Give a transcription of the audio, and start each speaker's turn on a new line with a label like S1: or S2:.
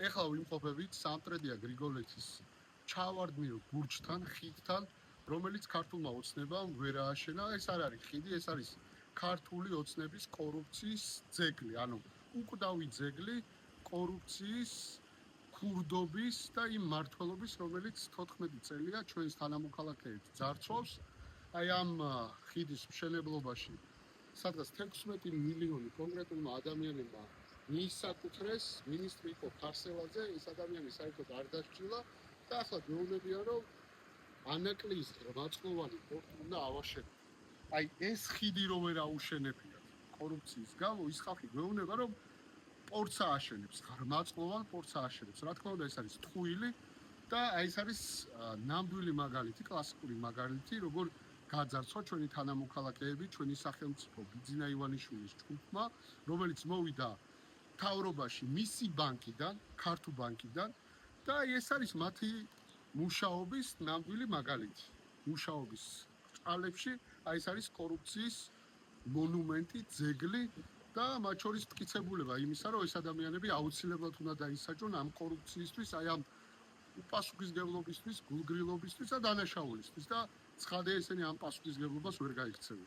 S1: ეხლა ვიმყოფებით სამტრედია გრიგოლეთის ჩავარდნილ ბურჯთან, ხიდთან, რომელიც ქართულმა ოცნებამ ვერ ააშენა. ეს არ არის ხიდი, ეს არის ქართული ოცნების კორუფციის ძეგლი, ანუ უკვდავი ძეგლი კორუფციის, ქურდობის და იმ მმართველობის, რომელიც 14 წელია ჩვენს თანამოქალაქეებს ძარცვავს. აი ამ ხიდის მშენებლობაში სადღაც 16 მილიონი კონკრეტულმა ადამიანებმა მიისაკუთრეს, მინისტრი იყო ფარსელაძე, ეს ადამიანი საერთოდ არ დასჯილა და ახლა გვეუბნებიან, რომ ანაკლის რვაწყლოვანი პორტი უნდა ავაშენოთ. აი ეს ხიდი რო ვერ აუშენებიათ კორუფციის გამო, ის ხალხი გვეუბნება, რომ პორტს ააშენებს, რვაწყლოვან პორტს ააშენებს. რა თქმა უნდა, ეს არის ტყუილი და აი ეს არის ნამდვილი მაგალითი, კლასიკური მაგალითი, როგორ გაძარცვა ჩვენი თანამოქალაქეები, ჩვენი სახელმწიფო ბიძინა ივანიშვილის ჯგუფმა, რომელიც მოვიდა მთავრობაში მისი ბანკიდან, ქართულ ბანკიდან და ეს არის მათი მუშაობის ნამდვილი მაგალითი. მუშაობის ჭალებში აი ეს არის კორუფციის მონუმენტი, ძეგლი და მათ შორის მტკიცებულება იმისა, რომ ეს ადამიანები აუცილებლად უნდა დაისაჯონ ამ კორუფციისთვის, აი ამ უპასუხისმგებლობისთვის, გულგრილობისთვის და დანაშაულისთვის და ცხადია ესენი ამ პასუხისმგებლობას ვერ გაიქცევენ.